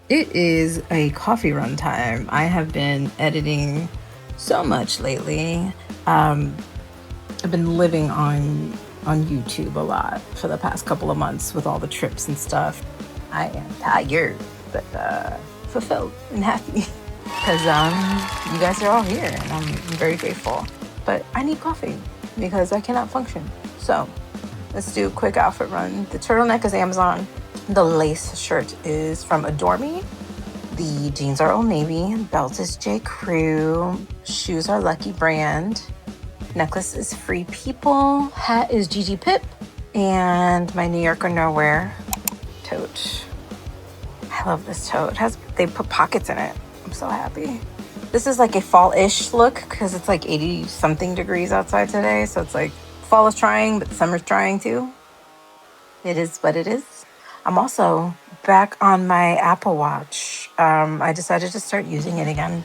It is a coffee run time. I have been editing so much lately. I've been living on YouTube a lot for the past couple of months with all the trips and stuff. I am tired, but fulfilled and happy because you guys are all here, and I'm very grateful. But I need coffee because I cannot function. So let's do a quick outfit run. The turtleneck is Amazon. The lace shirt is from Adore Me. The jeans are Old Navy. Belt is J. Crew. Shoes are Lucky Brand. Necklace is Free People. Hat is Gigi Pip. And my New York or Nowhere tote. I love this tote. They put pockets in it. I'm so happy. This is like a fall-ish look because it's like 80-something degrees outside today. So it's like fall is trying, but summer's trying too. It is what it is. I'm also back on my Apple Watch. I decided to start using it again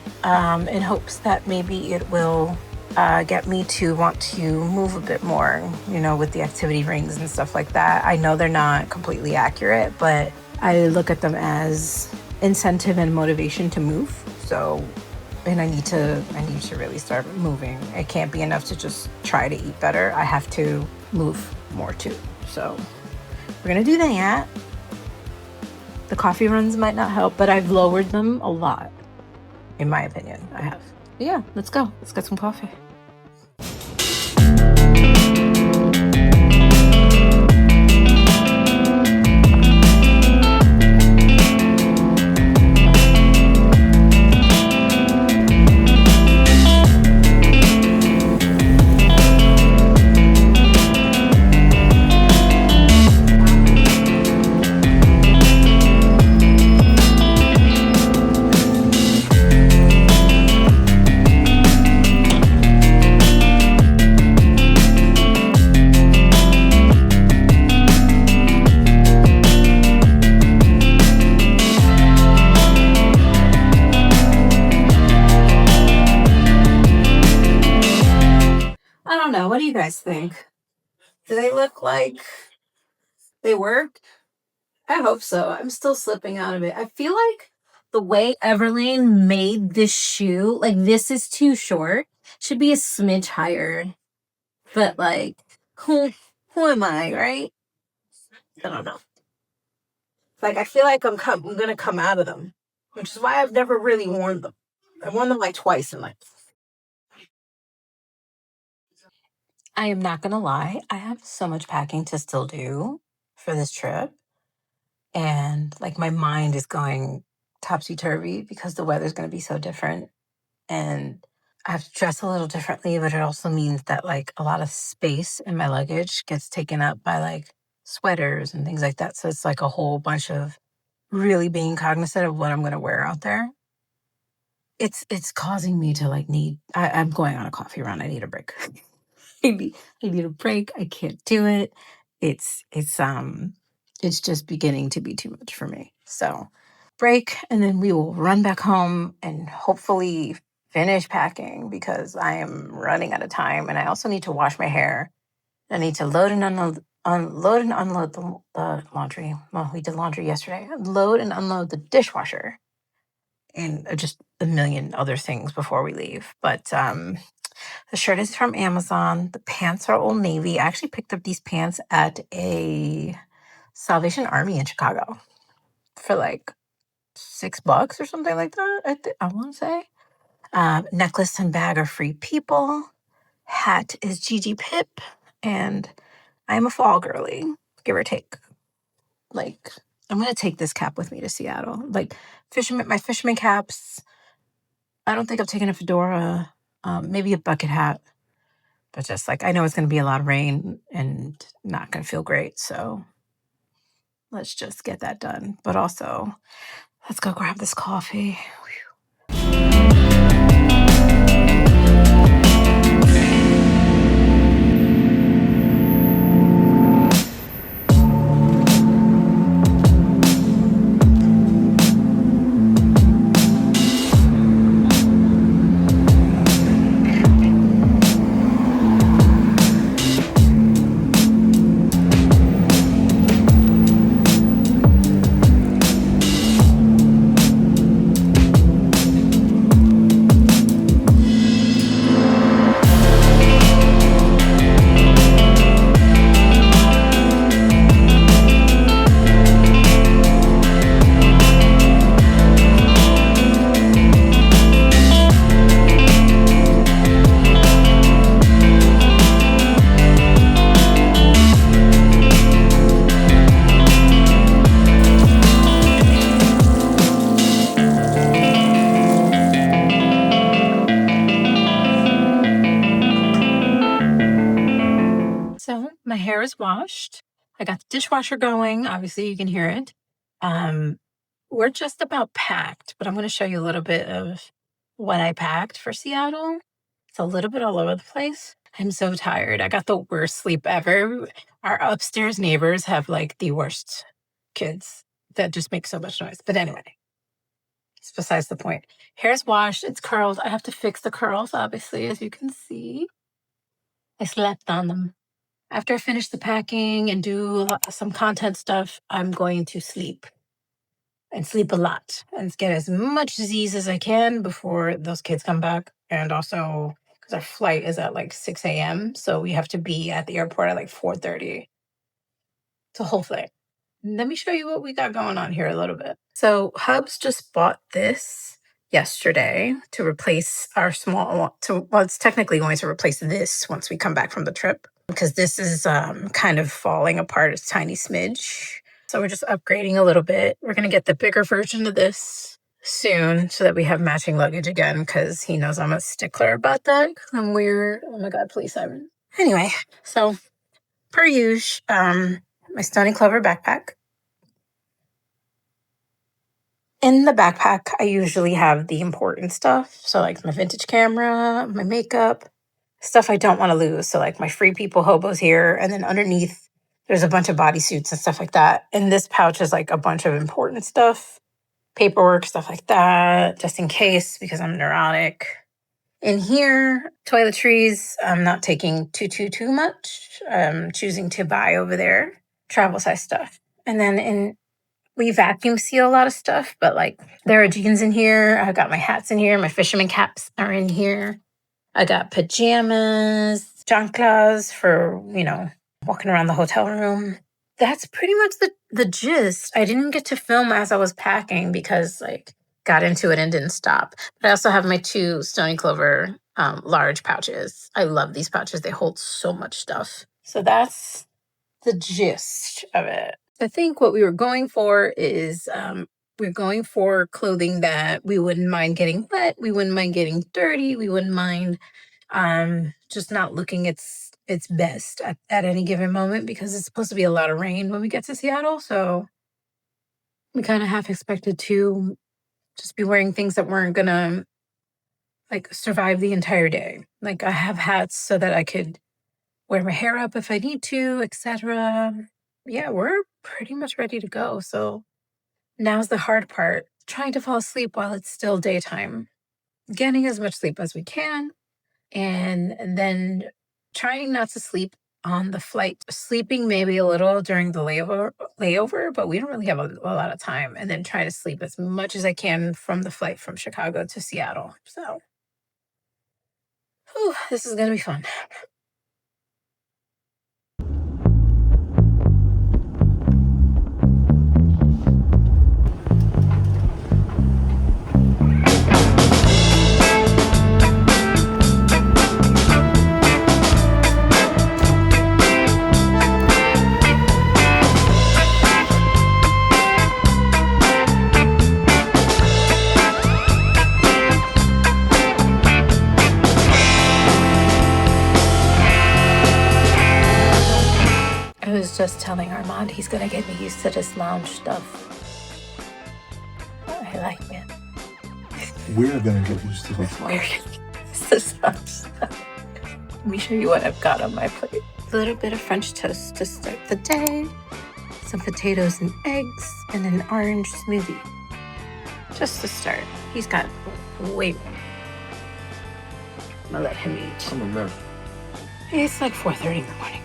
in hopes that maybe it will get me to want to move a bit more, with the activity rings and stuff like that. I know they're not completely accurate, but I look at them as incentive and motivation to move. So, and I need to really start moving. It can't be enough to just try to eat better. I have to move more too. So we're gonna do that. The coffee runs might not help, but I've lowered them a lot. In my opinion, I have. But yeah, let's go. Let's get some coffee. I don't know. What do you guys think? Do they look like they work? I hope so. I'm still slipping out of it. I feel like the way Everlane made this shoe, like this is too short. Should be a smidge higher. But like, who am I, right? I don't know. Like I feel like I'm gonna come out of them, which is why I've never really worn them. I worn them like twice in life. I am not gonna lie. I have so much packing to still do for this trip. And like my mind is going topsy turvy because the weather's going to be so different. And I have to dress a little differently, but it also means that like a lot of space in my luggage gets taken up by like sweaters and things like that. So it's like a whole bunch of really being cognizant of what I'm going to wear out there. It's causing me to like I'm going on a coffee run. I need a break. I need a break. I can't do it. It's just beginning to be too much for me. So break, and then we will run back home and hopefully finish packing because I am running out of time, and I also need to wash my hair. I need to load and unload the laundry. Well, we did laundry yesterday. Load and unload the dishwasher, and just a million other things before we leave. But the shirt is from Amazon. The pants are Old Navy. I actually picked up these pants at a Salvation Army in Chicago for like $6 or something like that. I want to say. Necklace and bag are Free People. Hat is Gigi Pip, and I'm a fall girly, give or take. Like I'm gonna take this cap with me to Seattle. Like my fisherman caps. I don't think I've taken a fedora. Maybe a bucket hat. But just like, I know it's going to be a lot of rain and not going to feel great. So let's just get that done. But also, let's go grab this coffee. just washed. I got the dishwasher going. Obviously, you can hear it. We're just about packed, but I'm going to show you a little bit of what I packed for Seattle. It's a little bit all over the place. I'm so tired. I got the worst sleep ever. Our upstairs neighbors have like the worst kids that just make so much noise. But anyway, it's besides the point. Hair's washed. It's curled. I have to fix the curls, obviously, as you can see. I slept on them. After I finish the packing and do some content stuff, I'm going to sleep and sleep a lot and get as much Z's as I can before those kids come back. And also, because our flight is at like 6 a.m., so we have to be at the airport at like 4:30. It's a whole thing. Let me show you what we got going on here a little bit. So Hubs just bought this yesterday to replace our well, it's technically going to replace this once we come back from the trip, because this is kind of falling apart a tiny smidge. So we're just upgrading a little bit. We're going to get the bigger version of this soon so that we have matching luggage again, because he knows I'm a stickler about that. I'm weird. Oh my God, please, Simon. Anyway, so per usual, my Stony Clover backpack. In the backpack, I usually have the important stuff. So like my vintage camera, my makeup, stuff I don't want to lose. So like my Free People hobos here. And then underneath, there's a bunch of bodysuits and stuff like that. And this pouch is like a bunch of important stuff, paperwork, stuff like that, just in case, because I'm neurotic. In here, toiletries, I'm not taking too much. I'm choosing to buy over there, travel size stuff. And then we vacuum seal a lot of stuff, but like there are jeans in here. I got my hats in here. My fisherman caps are in here. I got pajamas, chanclas for, walking around the hotel room. That's pretty much the gist. I didn't get to film as I was packing because got into it and didn't stop. But I also have my 2 Stony Clover large pouches. I love these pouches. They hold so much stuff. So that's the gist of it. I think what we were going for is we're going for clothing that we wouldn't mind getting wet, we wouldn't mind getting dirty, we wouldn't mind just not looking its best at any given moment, because it's supposed to be a lot of rain when we get to Seattle. So we kind of half expected to just be wearing things that weren't gonna survive the entire day. Like I have hats so that I could wear my hair up if I need to, etc. Yeah, we're pretty much ready to go. So now's the hard part, trying to fall asleep while it's still daytime, getting as much sleep as we can, and then trying not to sleep on the flight, sleeping maybe a little during the layover, but we don't really have a lot of time, and then try to sleep as much as I can from the flight from Chicago to Seattle. So this is going to be fun. Just telling Armand he's gonna get me used to this lounge stuff. I like it. We're gonna get used to this. We're gonna get used to this lounge stuff. Let me show you what I've got on my plate. A little bit of French toast to start the day, some potatoes and eggs, and an orange smoothie. Just to start. He's got way more. I'm gonna let him eat. I'm a mess. It's like 4:30 in the morning.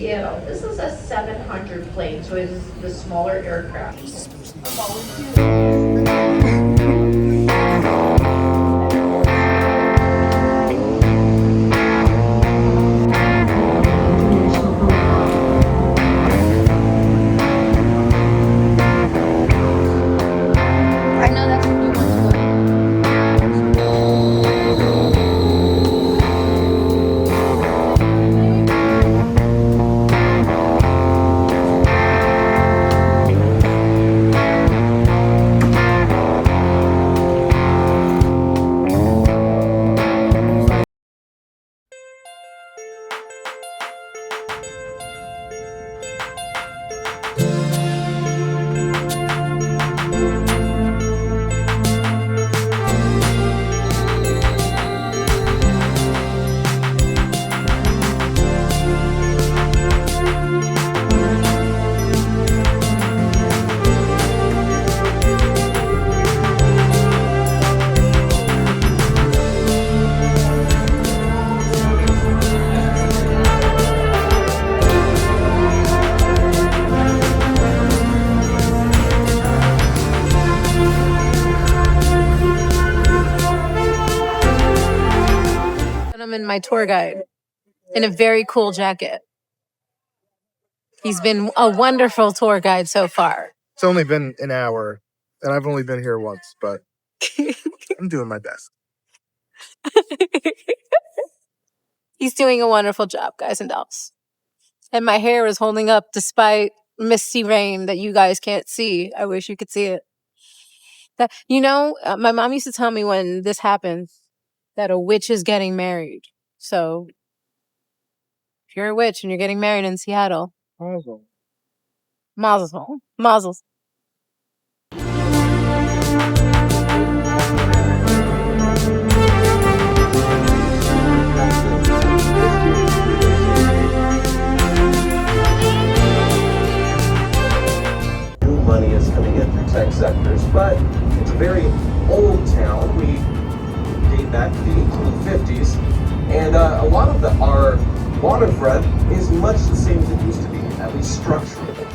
Seattle. This is a 700 plane, so it is the smaller aircraft. I know that's what you want to go. Gentleman, my tour guide, in a very cool jacket. He's been a wonderful tour guide so far. It's only been an hour, and I've only been here once, but I'm doing my best. He's doing a wonderful job, guys and dolls. And my hair is holding up despite misty rain that you guys can't see. I wish you could see it. That my mom used to tell me when this happens that a witch is getting married. So if you're a witch and you're getting married in Seattle, Awesome. mazel, mazel. New money is coming in through tech sectors, but it's a very old town. We date back to the 1850s, and a lot of our waterfront is much the same as it used to be, at least structurally.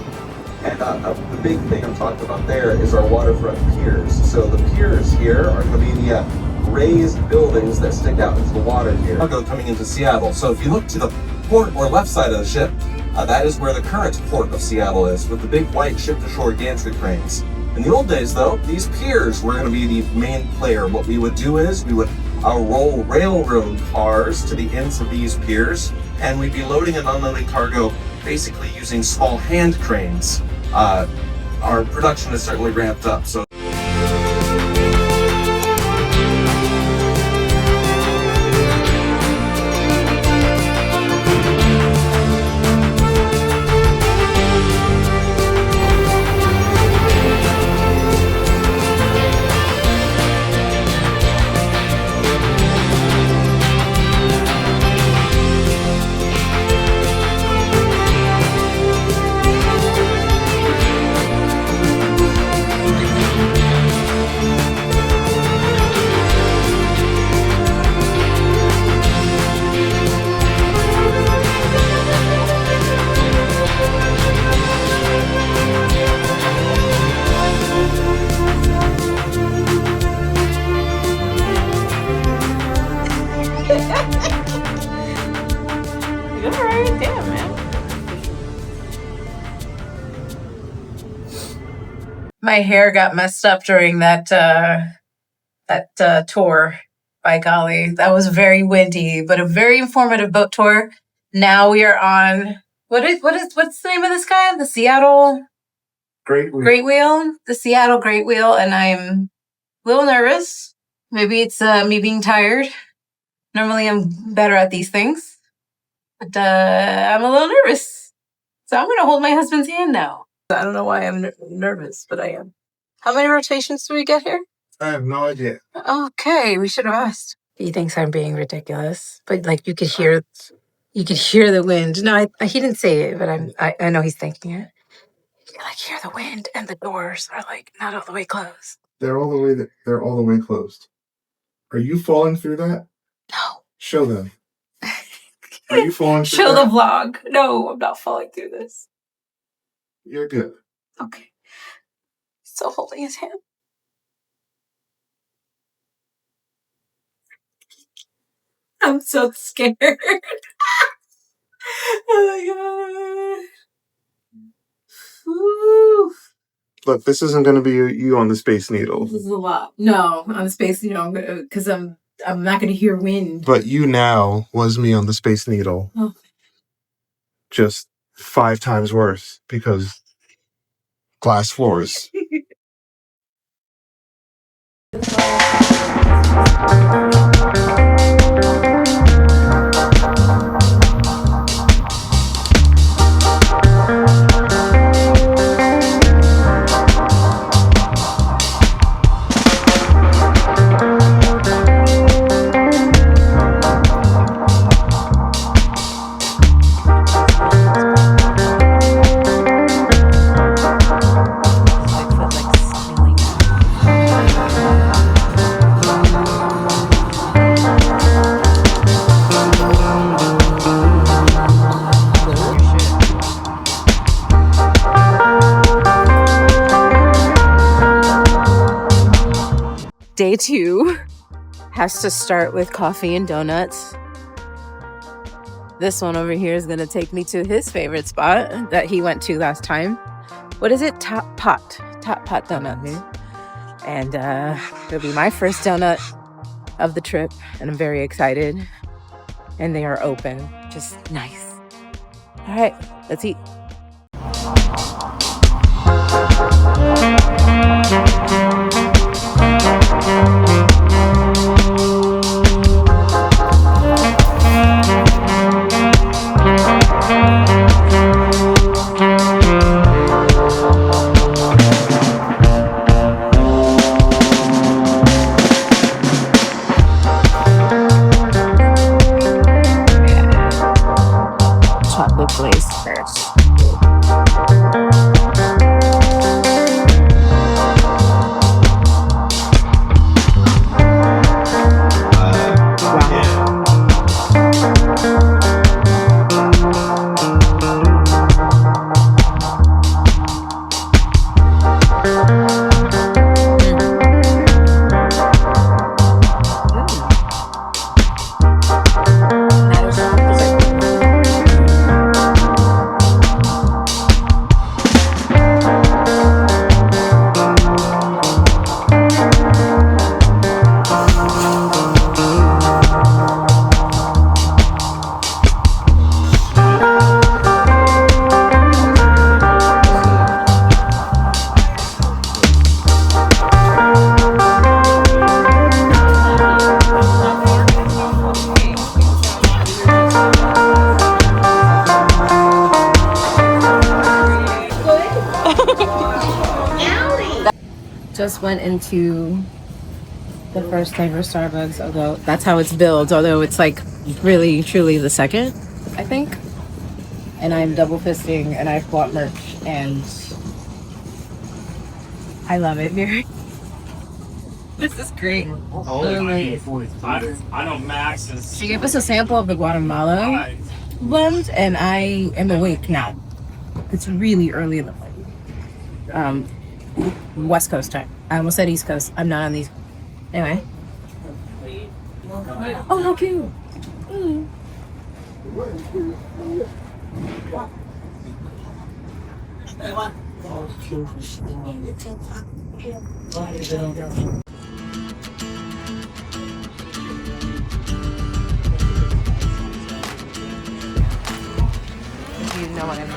And the big thing I'm talking about there is our waterfront piers. So the piers here are going to be the raised buildings that stick out into the water here. Cargo coming into Seattle. So if you look to the port or left side of the ship, that is where the current port of Seattle is, with the big white ship-to-shore gantry cranes. In the old days, though, these piers were going to be the main player. What we would do is we would roll railroad cars to the ends of these piers, and we'd be loading and unloading cargo basically using small hand cranes. Our production has certainly ramped up. So. Alright, damn, man. My hair got messed up during that tour. By golly, that was very windy, but a very informative boat tour. Now we are on what's the name of this guy? The Seattle Great week. Great Wheel, the Seattle Great Wheel, and I'm a little nervous. Maybe it's me being tired. Normally I'm better at these things, but I'm a little nervous. So I'm gonna hold my husband's hand now. I don't know why I'm nervous, but I am. How many rotations do we get here? I have no idea. Okay, we should have asked. He thinks I'm being ridiculous, but like you could hear the wind. No, he didn't say it, but I know he's thinking it. You like hear the wind, and the doors are like not all the way closed. They're all the way closed. Are you falling through that? No. Show them. Are you falling through Show that? the vlog. No, I'm not falling through this. You're good. Okay. Still holding his hand. I'm so scared. Oh my god. Woo. Look, this isn't going to be you on the Space Needle. This is a lot. No, on the Space Needle, because I'm not gonna hear wind. But you now was me on the Space Needle. Oh. Just 5 times worse because glass floors. Day 2 has to start with coffee and donuts. This one over here is gonna take me to his favorite spot that he went to last time. What is it? Top Pot Donuts. And it'll be my first donut of the trip, and I'm very excited. And they are open, just nice. All right, let's eat. Chocolate glaze first. Just went into the first ever Starbucks, although that's how it's billed, although it's like really truly the second, I think. And I'm double fisting and I've bought merch and I love it here. This is great. I know Max is. She gave us a sample of the Guatemala blend and I am awake now. It's really early in the morning. West Coast time. I almost said East Coast. I'm not on these. Anyway. Oh, how cute. Mm. You know what I mean.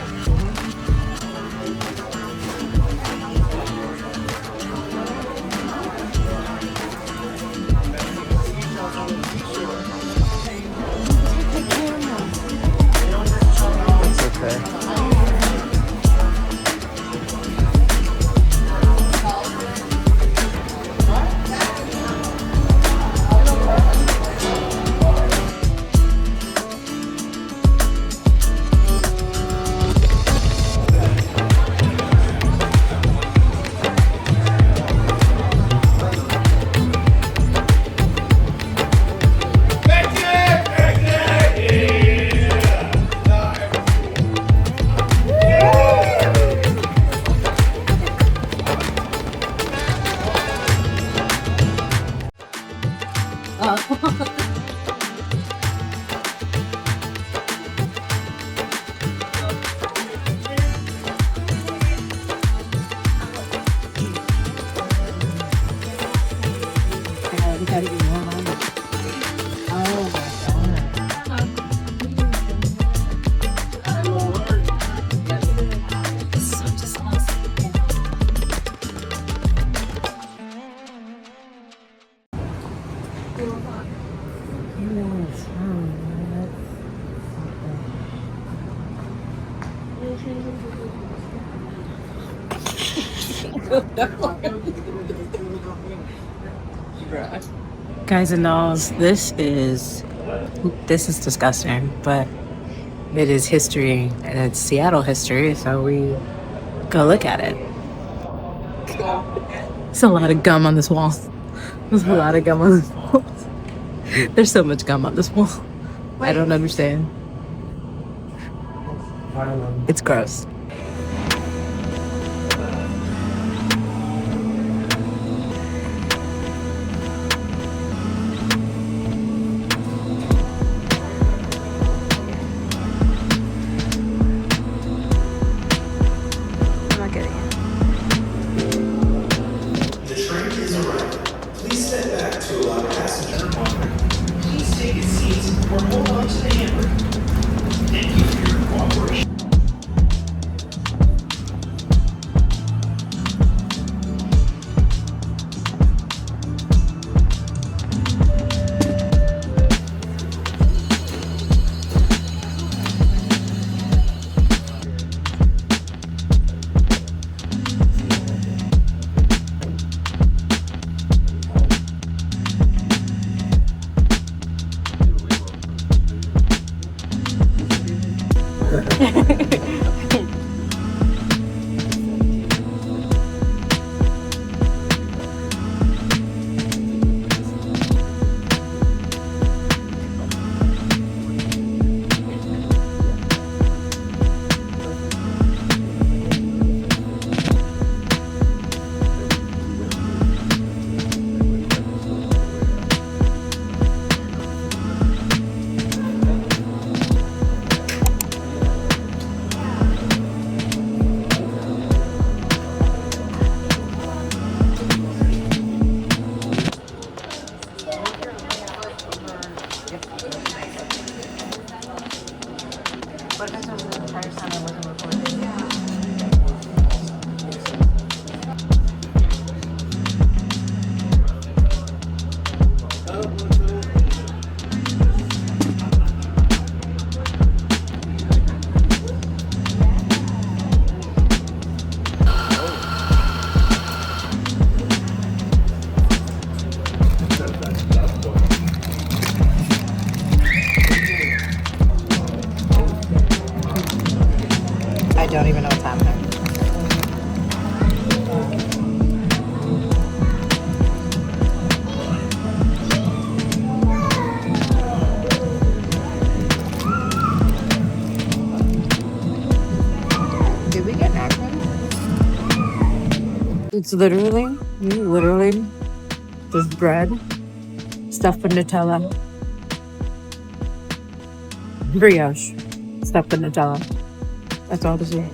Guys and dolls, this is disgusting, but it is history and it's Seattle history, so we go look at it. There's a lot of gum on this wall. There's a lot of gum on this wall. There's so much gum on this wall. I don't understand. It's gross. I'm not getting it. The train is arriving. Please step back to allow passenger monitoring. Please take your seats or hold on to the handbrake. Thank you for your cooperation. I don't even know what's happening. Did we get napkins? It's literally this bread stuffed with Nutella. Brioche stuffed with Nutella. That's all this is.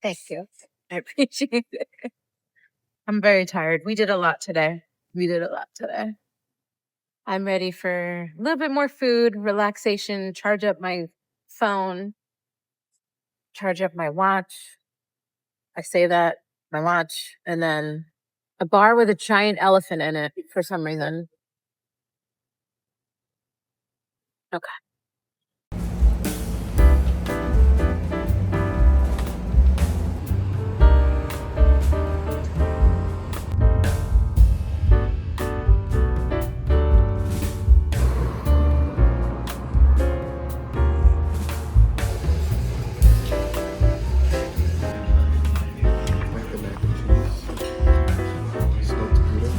Thank you. I appreciate it. I'm very tired. We did a lot today. I'm ready for a little bit more food, relaxation, charge up my phone, charge up my watch. I say that, my watch, and then a bar with a giant elephant in it for some reason. Okay. Like the mac and cheese. Smoked Gouda.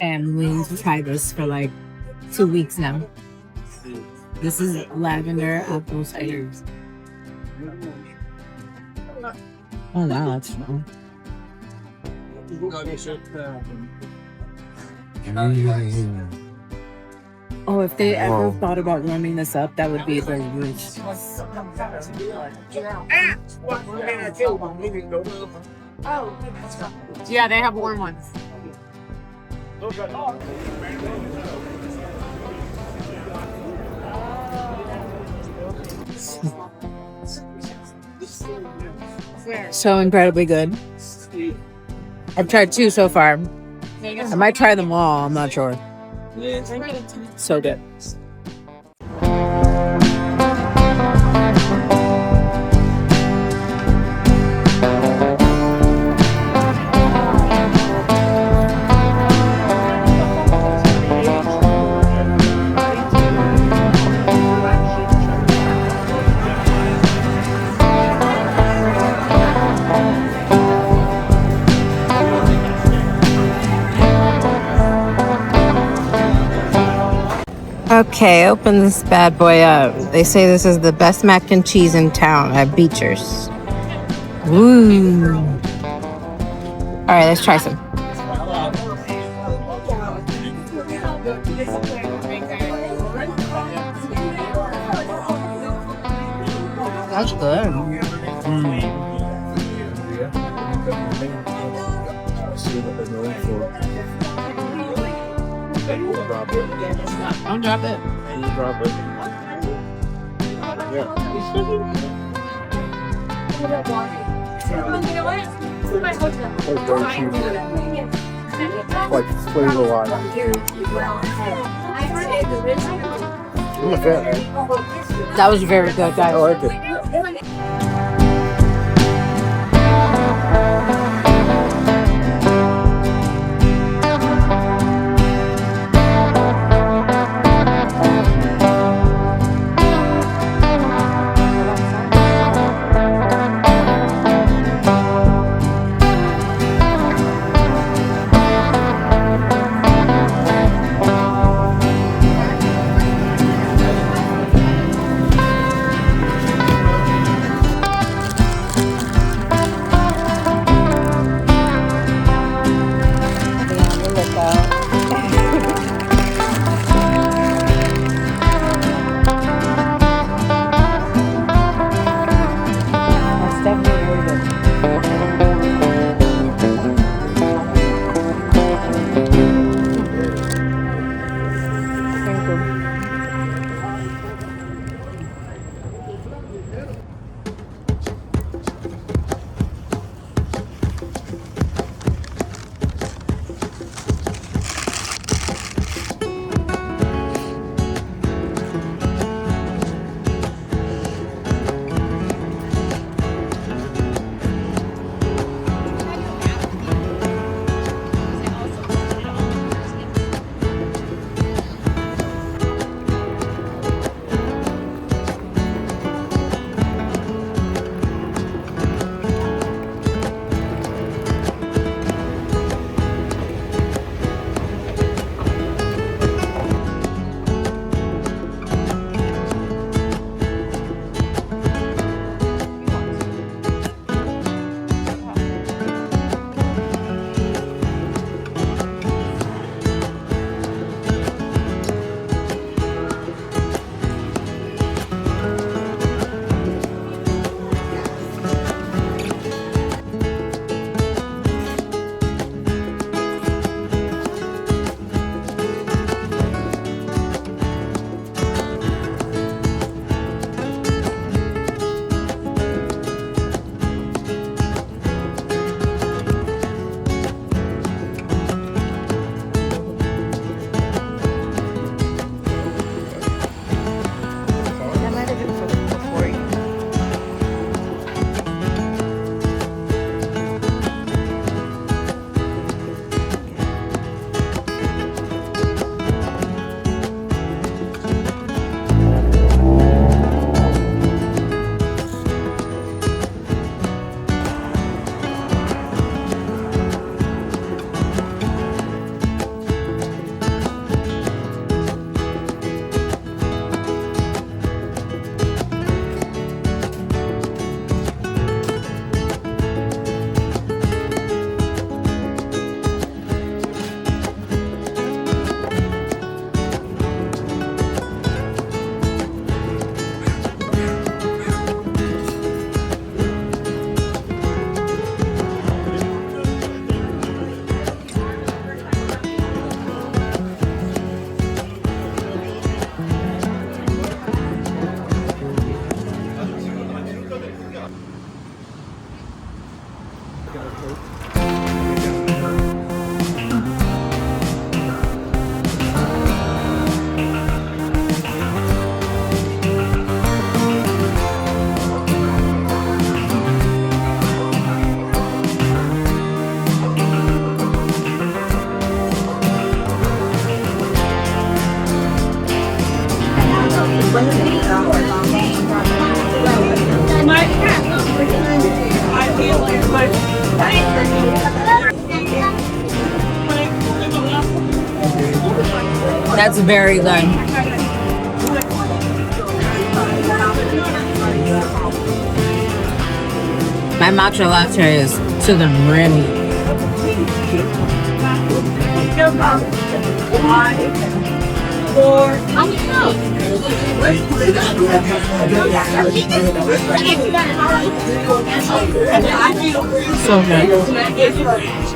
And we've tried this for like 2 weeks now. This is lavender apple cider. Oh wow, that's fun. Oh, if they ever thought about warming this up, that would be very rich. Yeah, they have warm ones. So incredibly good. I've tried 2 so far. I might try them all, I'm not sure. So good. Okay, open this bad boy up. They say this is the best mac and cheese in town at Beechers. Woo! All right, let's try some. That's good. See what they're going for. Drop it. Don't drop it. You drop it. Yeah. Like flavor a lot. I'm a fan. That was very good, guys. I like it. That's very good. My matcha latte is to the brim. So good.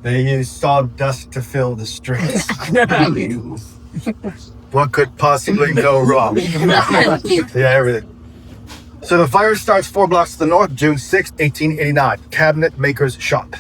They use sawdust to fill the streets. What could possibly go wrong? Yeah, everything. So the fire starts 4 blocks to the north, June 6, 1889. Cabinet maker's shop.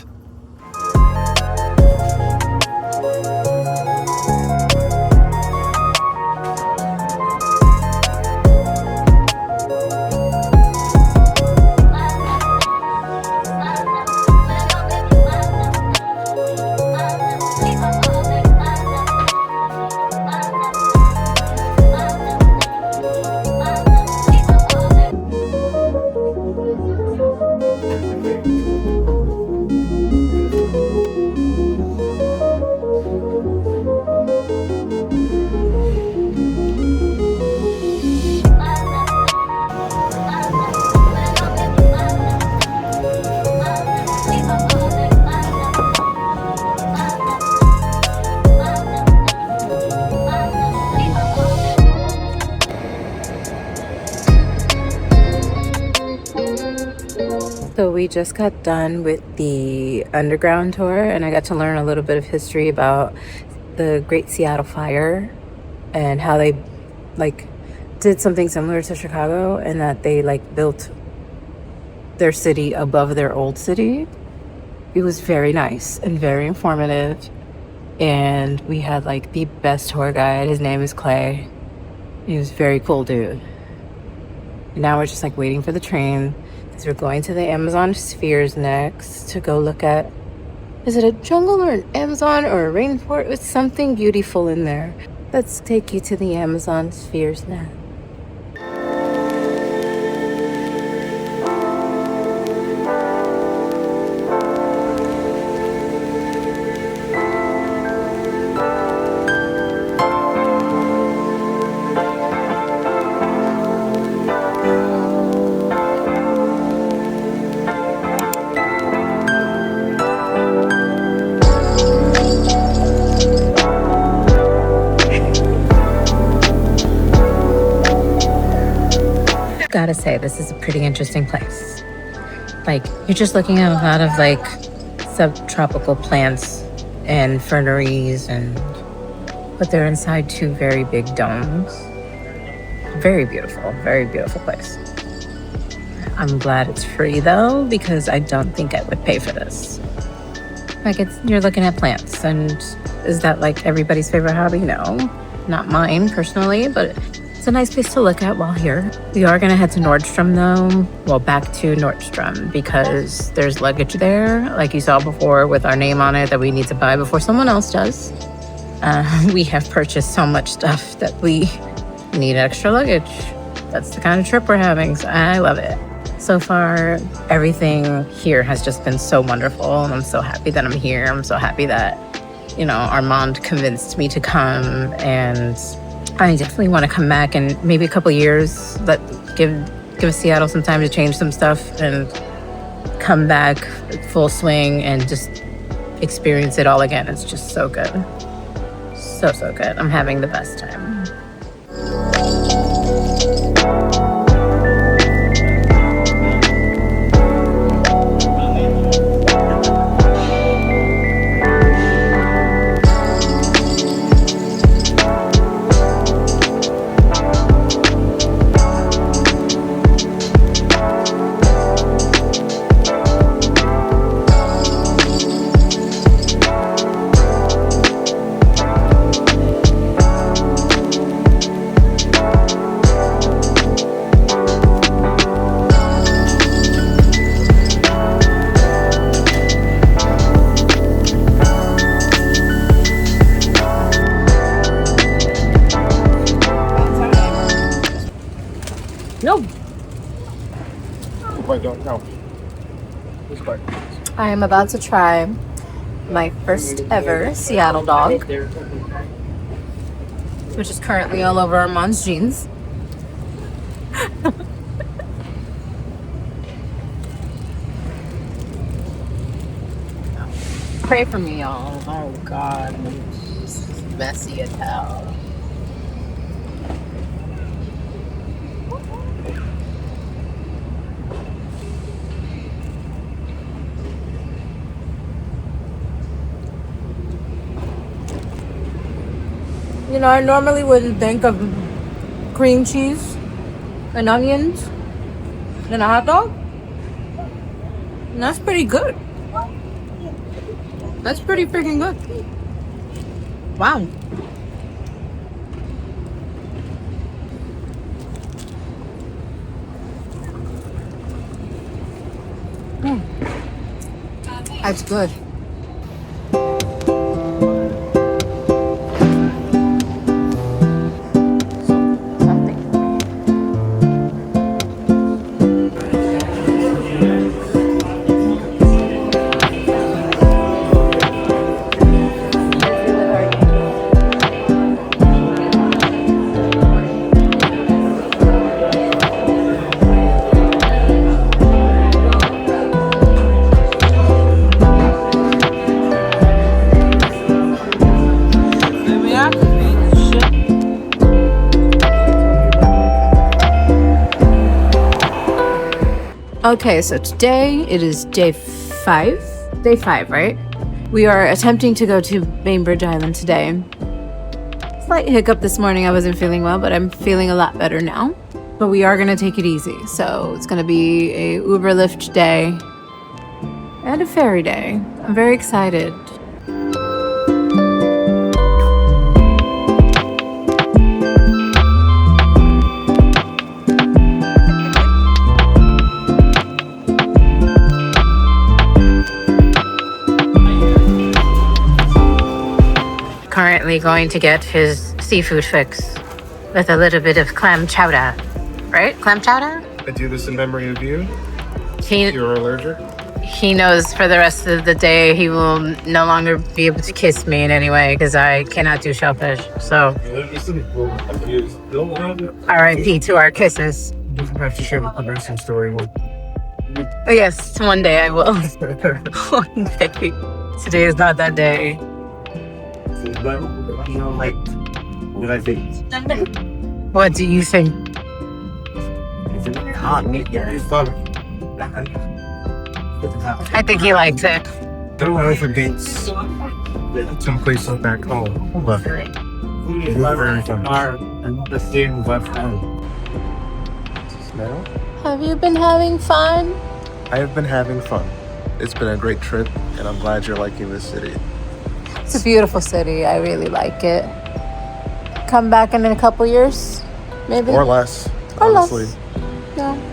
So we just got done with the underground tour, and I got to learn a little bit of history about the Great Seattle Fire and how they did something similar to Chicago, and that they built their city above their old city. It was very nice and very informative, and we had the best tour guide. His name is Clay. He was a very cool dude. And now we're just waiting for the train, because we're going to the Amazon spheres next to go look at, is it a jungle or an Amazon or a rainforest? It's something beautiful in there. Let's take you to the Amazon spheres now. Gotta say, this is a pretty interesting place. You're just looking at a lot of subtropical plants and ferneries, but they're inside 2 very big domes. Very beautiful place. I'm glad it's free though, because I don't think I would pay for this. Like, you're looking at plants, and is that like everybody's favorite hobby? No, not mine personally, but it's a nice place to look at while here. We are gonna head to Nordstrom though. Well, back to Nordstrom, because there's luggage there, like you saw before, with our name on it that we need to buy before someone else does. We have purchased so much stuff that we need extra luggage. That's the kind of trip we're having, so I love it. So far, everything here has just been so wonderful, and I'm so happy that I'm here. I'm so happy that, you know, Armand convinced me to come, and I definitely want to come back in maybe a couple years, but give Seattle some time to change some stuff and come back full swing and just experience it all again. It's just so good. So good. I'm having the best time. Nope. No. I am about to try my first ever Seattle dog, which is currently all over Armand's jeans. Pray for me, y'all. Oh God, this is messy as hell. You know, I normally wouldn't think of cream cheese and onions in a hot dog. And that's pretty good. That's pretty freaking good. Wow. That's good. Okay, so today it is day 5. Day 5, right? We are attempting to go to Bainbridge Island today. Slight hiccup this morning. I wasn't feeling well, but I'm feeling a lot better now. But we are going to take it easy. So it's going to be a Uber Lyft day and a ferry day. I'm very excited. Currently going to get his seafood fix with a little bit of clam chowder. Right? Clam chowder? I do this in memory of you. He, You're allergic. he knows for the rest of the day he will no longer be able to kiss me in any way because I cannot do shellfish. So, R.I.P. to our kisses. Doesn't have to share the nursing story. Yes, one day I will. One day. Today is not that day. But, you know, like, what I think. What do you think? I think he likes it. Don't know if it beats some places back home, but very fun. The same left hand. Smell? Have you been having fun? I have been having fun. It's been a great trip, and I'm glad you're liking this city. It's a beautiful city. I really like it. Come back in a couple years, maybe? Or less, Or honestly. less. Yeah.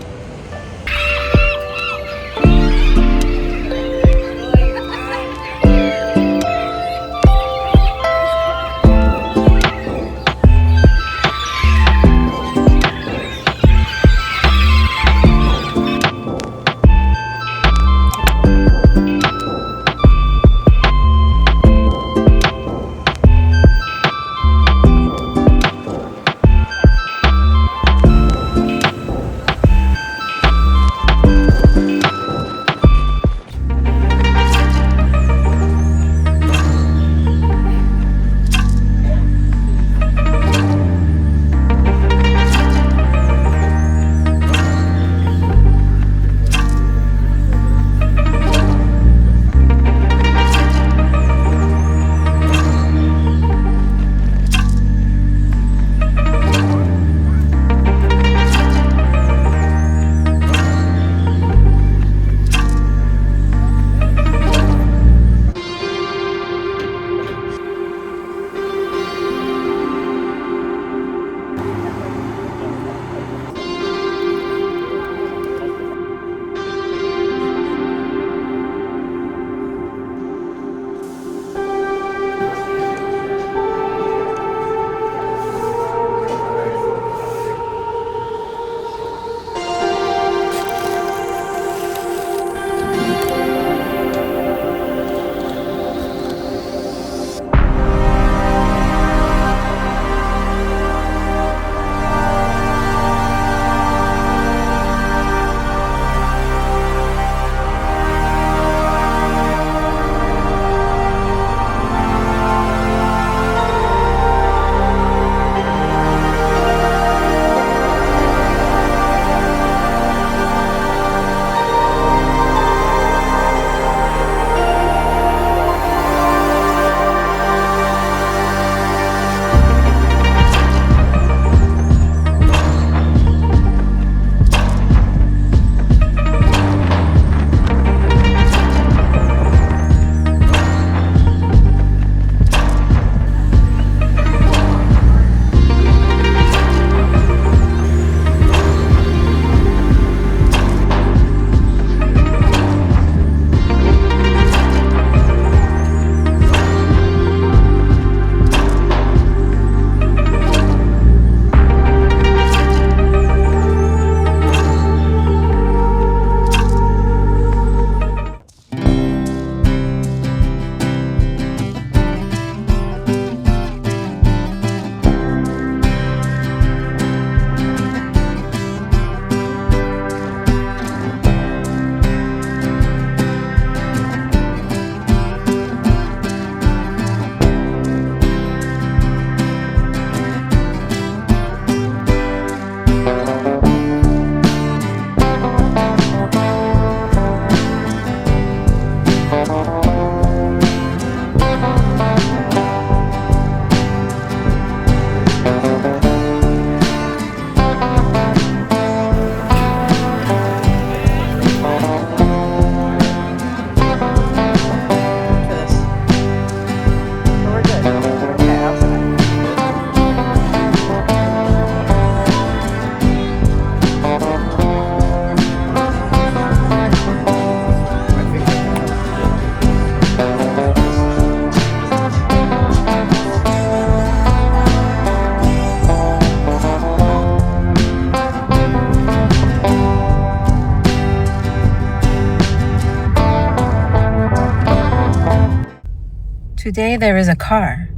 Today there is a car.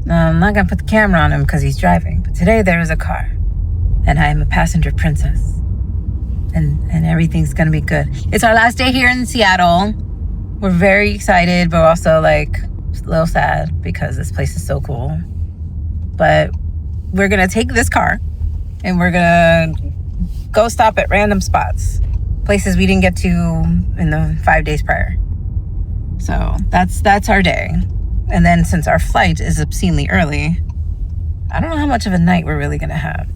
I'm not gonna put the camera on him because he's driving, but today there is a car. And I am a passenger princess. And everything's gonna be good. It's our last day here in Seattle. We're very excited, but also like a little sad because this place is so cool. But we're gonna take this car and we're gonna go stop at random spots, places we didn't get to in the 5 days prior. So that's our day. And then since our flight is obscenely early, I don't know how much of a night we're really gonna have.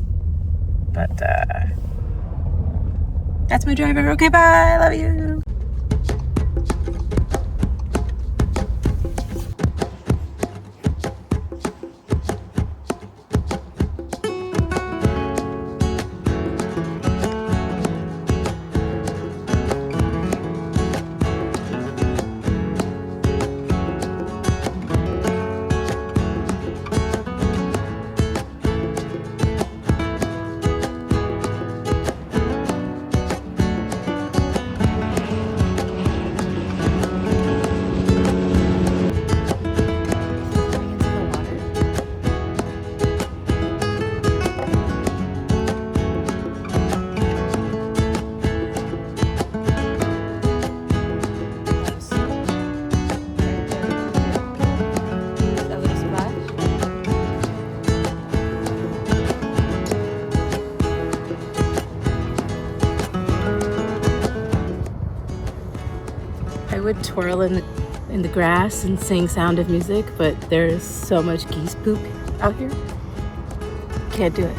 But That's my driver. Okay, bye. Love you. I would twirl in the grass and sing Sound of Music, but there's so much geese poop out here. Can't do it.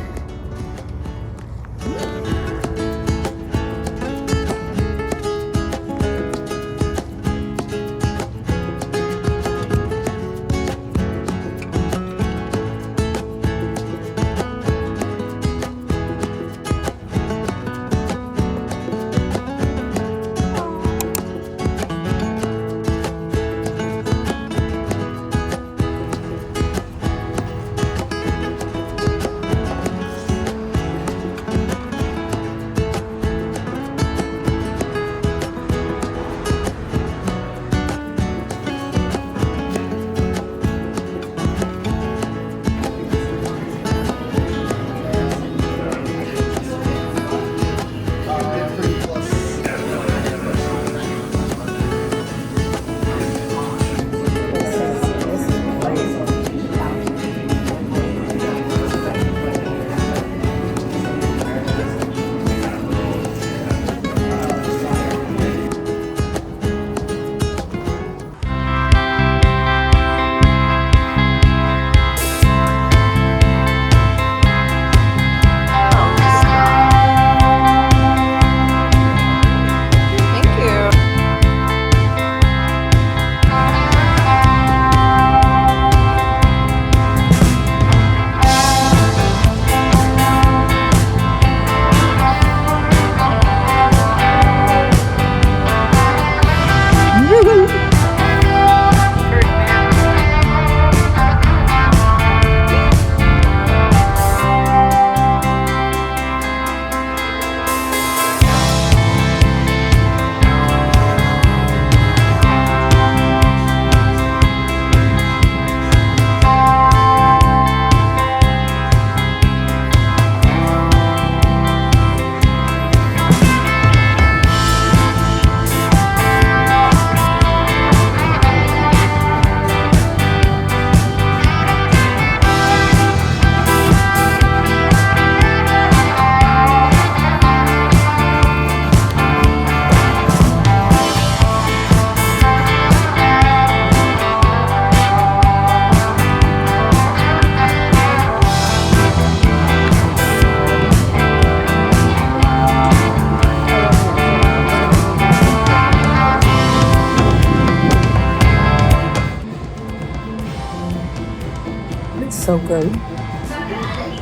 It's so good.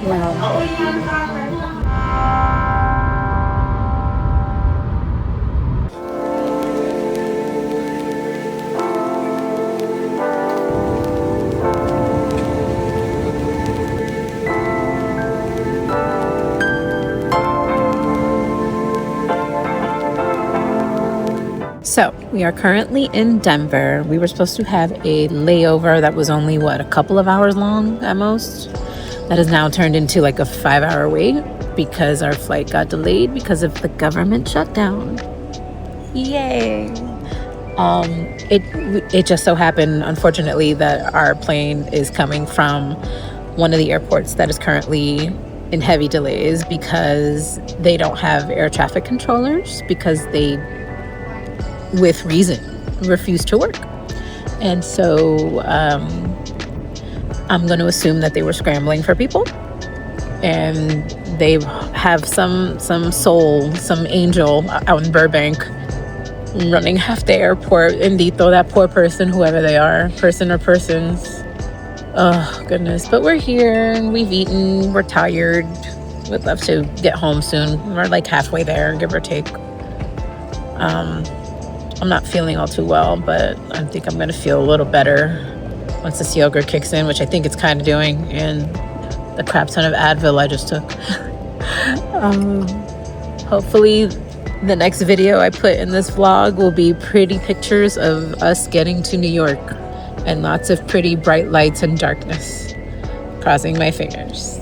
Wow. So we are currently in Denver. We were supposed to have a layover that was only, a couple of hours long at most. That has now turned into like a 5-hour wait because our flight got delayed because of the government shutdown. Yay! It just so happened, unfortunately, that our plane is coming from one of the airports that is currently in heavy delays because they don't have air traffic controllers because they, with reason, refuse to work. And so I'm going to assume that they were scrambling for people. And they have some soul, some angel out in Burbank running half the airport. Indito, that poor person, whoever they are, person or persons. Oh, goodness. But we're here and we've eaten. We're tired. We'd love to get home soon. We're like halfway there, give or take. I'm not feeling all too well, but I think I'm going to feel a little better once this yogurt kicks in, which I think it's kind of doing, and the crap ton of Advil I just took. Hopefully the next video I put in this vlog will be pretty pictures of us getting to New York and lots of pretty bright lights and darkness. Crossing my fingers.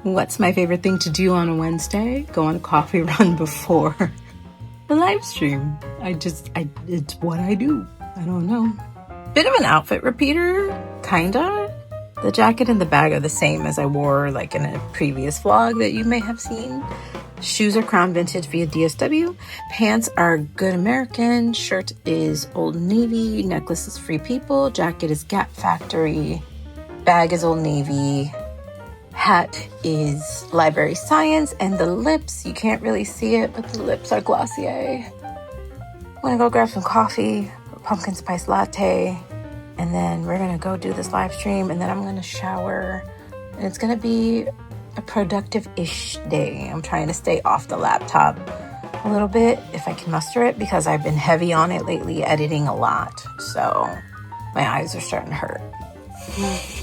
What's my favorite thing to do on a Wednesday? Go on a coffee run before the live stream. It's what I do. I don't know. Bit of an outfit repeater, kinda. The jacket and the bag are the same as I wore like in a previous vlog that you may have seen. Shoes are Crown Vintage via DSW. Pants are Good American. Shirt is Old Navy. Necklace is Free People. Jacket is Gap Factory. Bag is Old Navy. Hat is Library Science. And the lips, you can't really see it, but the lips are Glossier. I'm gonna go grab some coffee, a pumpkin spice latte, and then we're gonna go do this live stream, and then I'm gonna shower, and it's gonna be a productive-ish day. I'm trying to stay off the laptop a little bit if I can muster it, because I've been heavy on it lately, editing a lot, so my eyes are starting to hurt.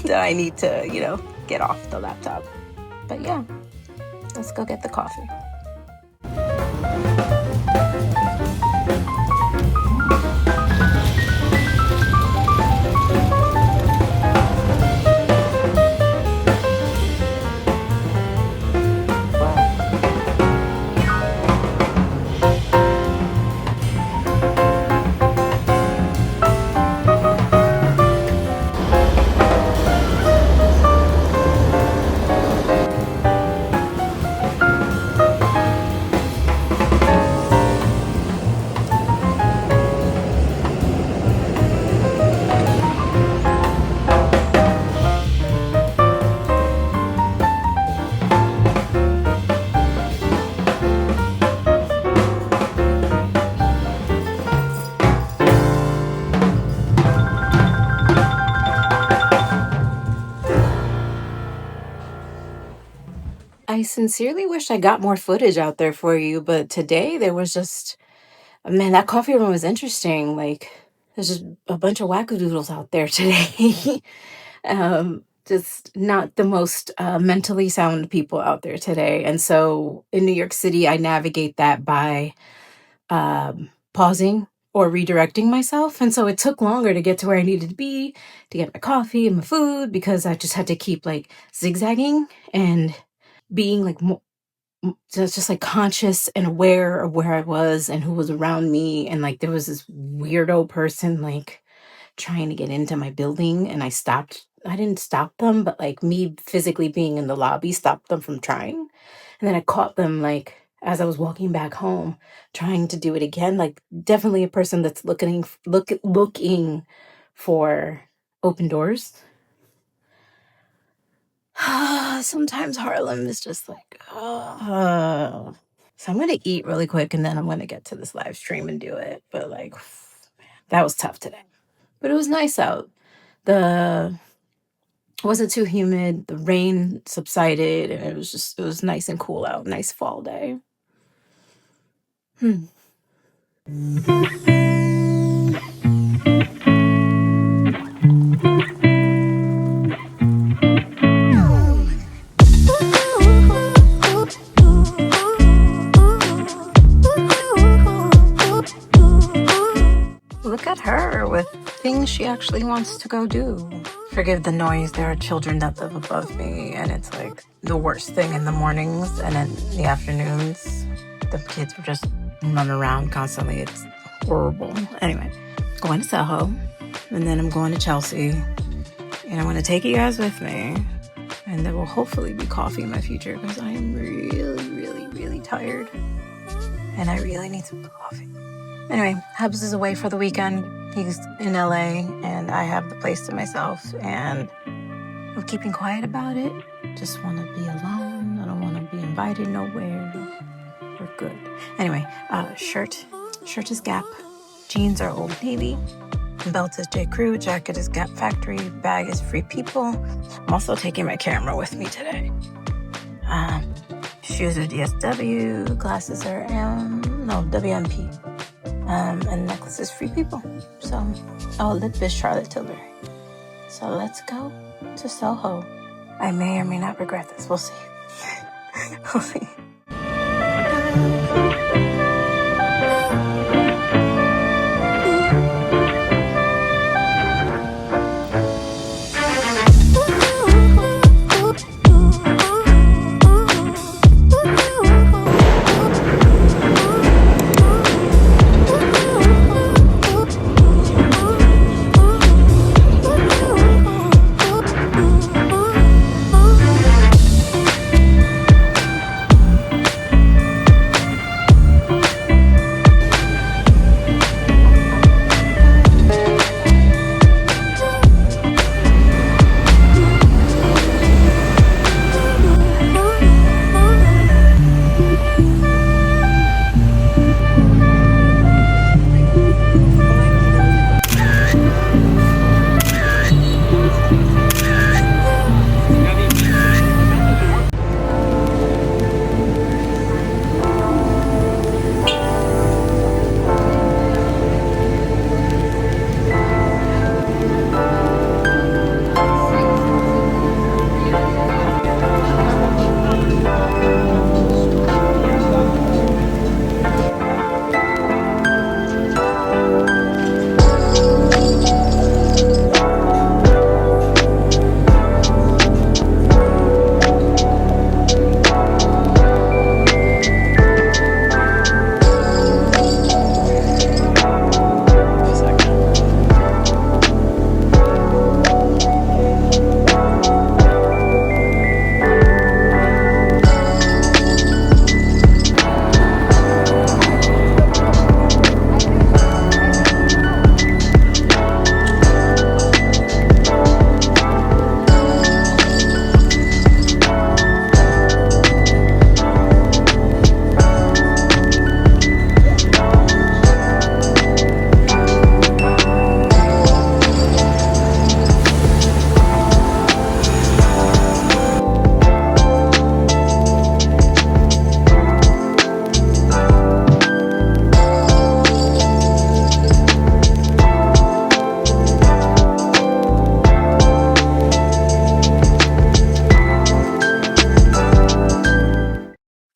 That I need to, get off the laptop. But yeah, let's go get the coffee. I sincerely wish I got more footage out there for you, but today there was just, man, that coffee room was interesting. Like, there's just a bunch of wackadoodles out there today. Just not the most mentally sound people out there today. And so in New York City, I navigate that by pausing or redirecting myself. And so it took longer to get to where I needed to be, to get my coffee and my food, because I just had to keep like zigzagging and being like just like conscious and aware of where I was and who was around me. And like there was this weirdo person like trying to get into my building, and I didn't stop them, but like me physically being in the lobby stopped them from trying. And then I caught them like as I was walking back home trying to do it again. Like definitely a person that's looking for open doors. Sometimes Harlem is just like, So I'm gonna eat really quick and then I'm gonna get to this live stream and do it. But like, that was tough today. But it was nice out. It wasn't too humid. The rain subsided, and it was nice and cool out. Nice fall day. Look at her with things she actually wants to go do. Forgive the noise. There are children that live above me, and it's like the worst thing in the mornings and in the afternoons. The kids were just running around constantly. It's horrible. Anyway, going to Soho, and then I'm going to Chelsea, and I'm going to take you guys with me. And there will hopefully be coffee in my future because I am really, really, really tired. And I really need some coffee. Anyway, Hubs is away for the weekend. He's in LA and I have the place to myself. And I'm keeping quiet about it. Just want to be alone. I don't want to be invited nowhere. We're good. Anyway, shirt is Gap. Jeans are Old Navy. Belt is J. Crew. Jacket is Gap Factory. Bag is Free People. I'm also taking my camera with me today. Shoes are DSW. Glasses are WMP. And necklace is Free People. So, lip is Charlotte Tilbury. So let's go to Soho. I may or may not regret this. We'll see. We'll see.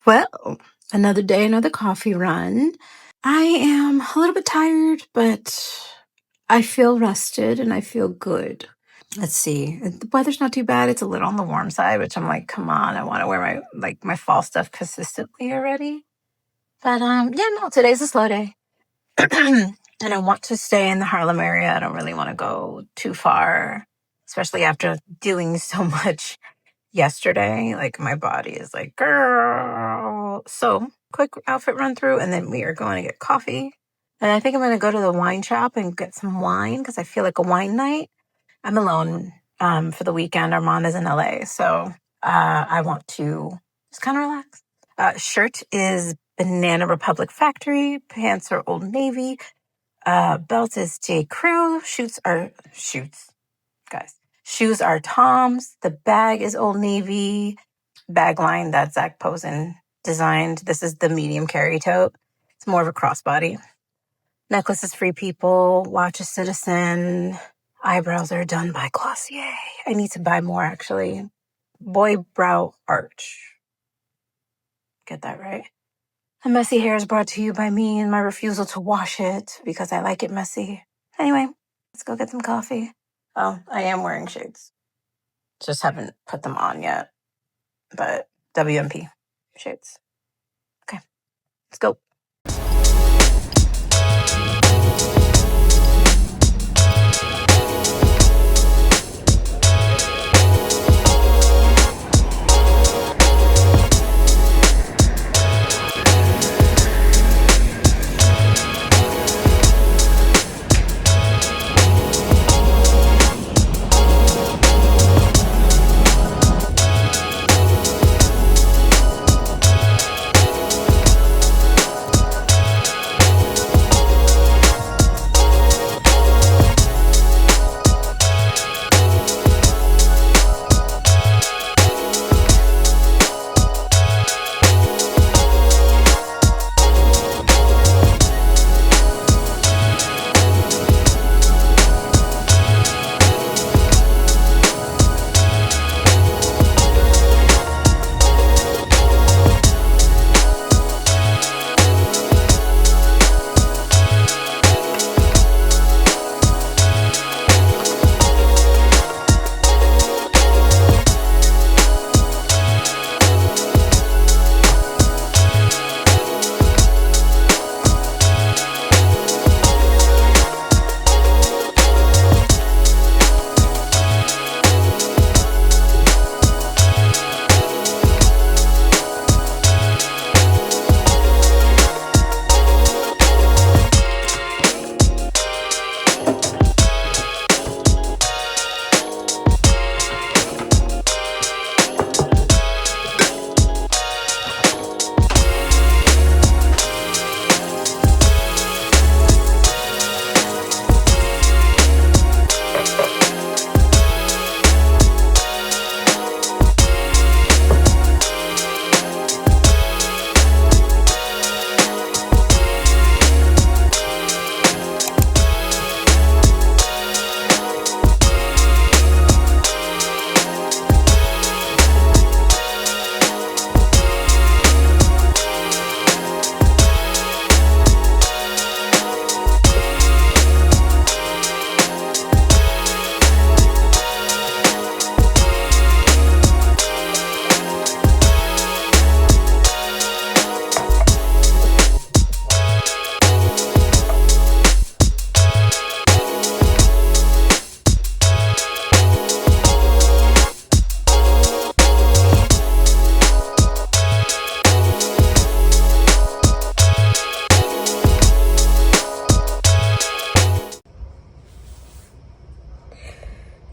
Well, another day, another coffee run. I am a little bit tired, but I feel rested and I feel good. Let's see. The weather's not too bad. It's a little on the warm side, which I'm like, come on, I want to wear my fall stuff consistently already. But today's a slow day. And I want to stay in the Harlem area. I don't really want to go too far, especially after doing so much yesterday. Like my body is like, girl. So quick outfit run through, and then we are going to get coffee. And I think I'm going to go to the wine shop and get some wine because I feel like a wine night. I'm alone for the weekend. Armand is in LA, so I want to just kind of relax. Shirt is Banana Republic Factory. Pants are Old Navy. Belt is J. Crew. Shoes are Tom's. The bag is Old Navy. Bag line that Zach Posen designed. This is the medium carry tote. It's more of a crossbody. Necklace is Free People. Watch is Citizen. Eyebrows are done by Glossier. I need to buy more, actually. Boy Brow Arch. Get that right. The messy hair is brought to you by me and my refusal to wash it because I like it messy. Anyway, let's go get some coffee. Oh, I am wearing shades. Just haven't put them on yet. But WMP shades. Okay, let's go.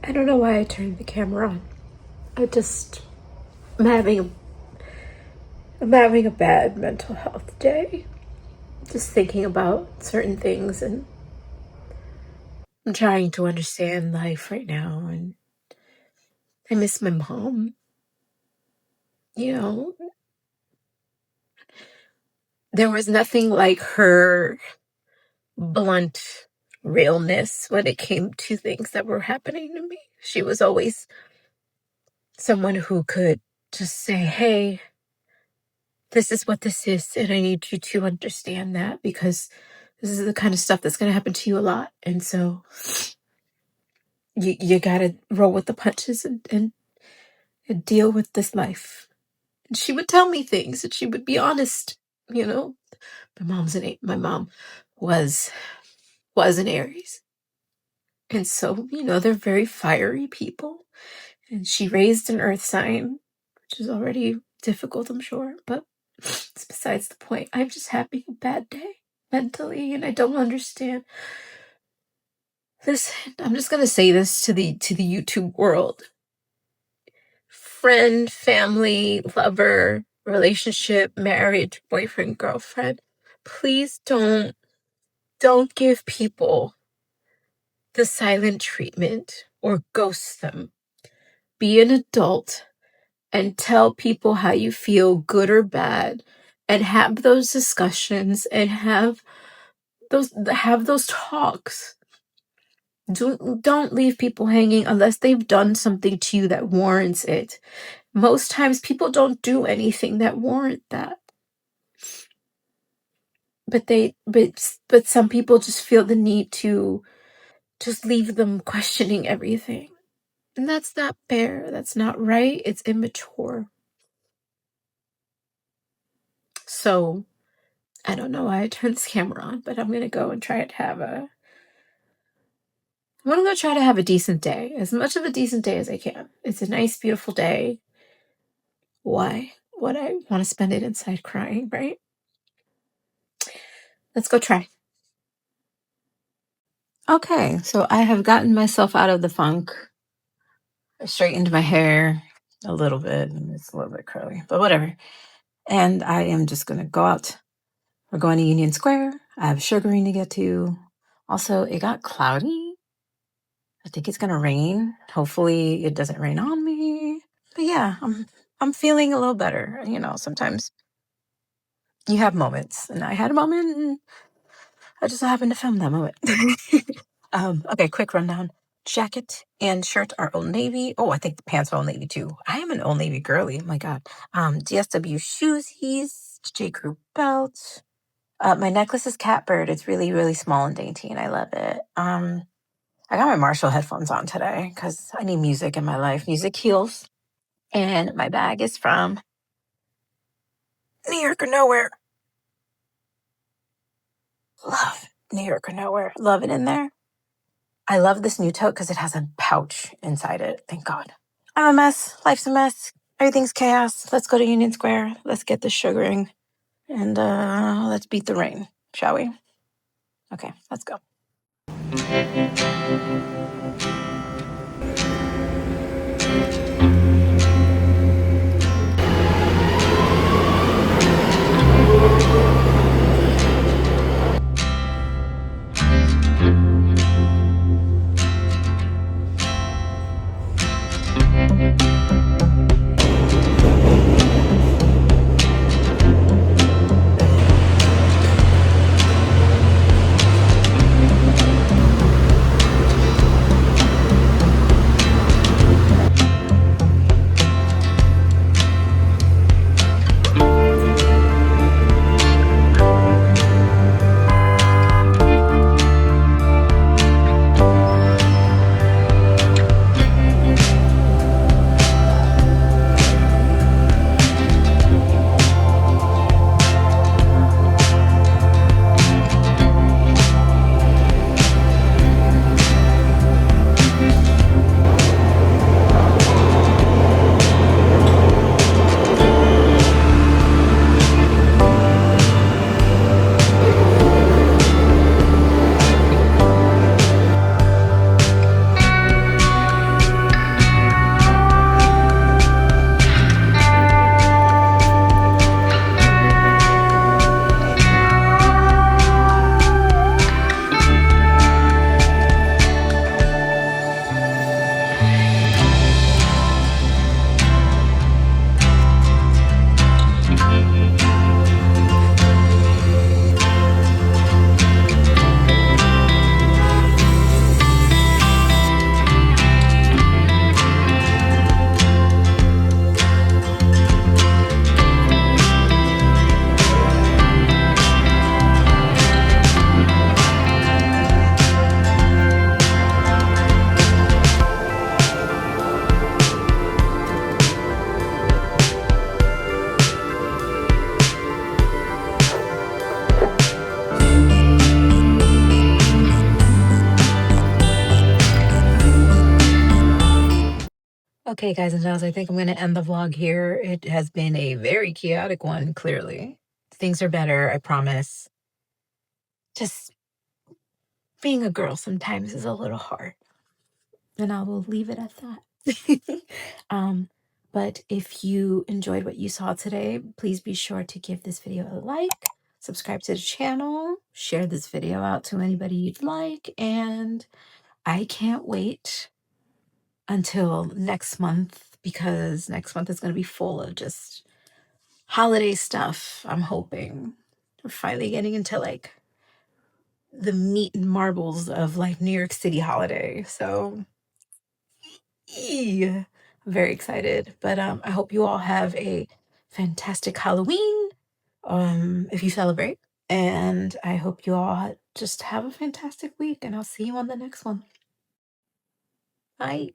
I don't know why I turned the camera on. I'm having a bad mental health day. Just thinking about certain things, and I'm trying to understand life right now, and I miss my mom. You know, there was nothing like her blunt realness when it came to things that were happening to me. She was always someone who could just say, hey, this is what this is, and I need you to understand that because this is the kind of stuff that's going to happen to you a lot. And so you got to roll with the punches and deal with this life. And she would tell me things, and she would be honest. You know, my mom was an Aries. And so, they're very fiery people. And she raised an earth sign, which is already difficult, I'm sure. But it's besides the point. I'm just having a bad day mentally, and I don't understand. Listen, I'm just going to say this to the YouTube world. Friend, family, lover, relationship, marriage, boyfriend, girlfriend, please don't give people the silent treatment or ghost them. Be an adult and tell people how you feel, good or bad, and have those discussions and have those talks. Don't leave people hanging unless they've done something to you that warrants it. Most times people don't do anything that warrant that. But some people just feel the need to just leave them questioning everything. And that's not fair. That's not right. It's immature. So I don't know why I turned this camera on, but I'm gonna go and try to have a I'm gonna go try to have a decent day. As much of a decent day as I can. It's a nice, beautiful day. Why would I want to spend it inside crying, right? Let's go try. Okay, so I have gotten myself out of the funk. I straightened my hair a little bit, and it's a little bit curly, but whatever. And I am just gonna go out. We're going to Union Square. I have sugaring to get to. Also, it got cloudy. I think it's gonna rain. Hopefully, it doesn't rain on me. But yeah, I'm feeling a little better. You know, sometimes you have moments, and I had a moment, and I just happened to film that moment. Okay, quick rundown. Jacket and shirt are Old Navy. Oh, I think the pants are Old Navy too. I am an Old Navy girly. My God. DSW shoesies, J. Crew belt. My necklace is Catbird. It's really, really small and dainty, and I love it. I got my Marshall headphones on today because I need music in my life. Music heals. And my bag is from New York or Nowhere. Love New York or Nowhere. Love it in there. I love this new tote because it has a pouch inside it. Thank God. I'm a mess. Life's a mess. Everything's chaos. Let's go to Union Square. Let's get the sugaring. And let's beat the rain, shall we? Okay, let's go. Okay, guys and dolls, I think I'm going to end the vlog here. It has been a very chaotic one, clearly. Things are better, I promise. Just being a girl sometimes is a little hard. And I will leave it at that. But if you enjoyed what you saw today, please be sure to give this video a like, subscribe to the channel, share this video out to anybody you'd like, and I can't wait until next month, because next month is going to be full of just holiday stuff. I'm hoping we're finally getting into like the meat and marbles of like New York City holiday. So I'm very excited. But I hope you all have a fantastic Halloween if you celebrate. And I hope you all just have a fantastic week, and I'll see you on the next one. Bye.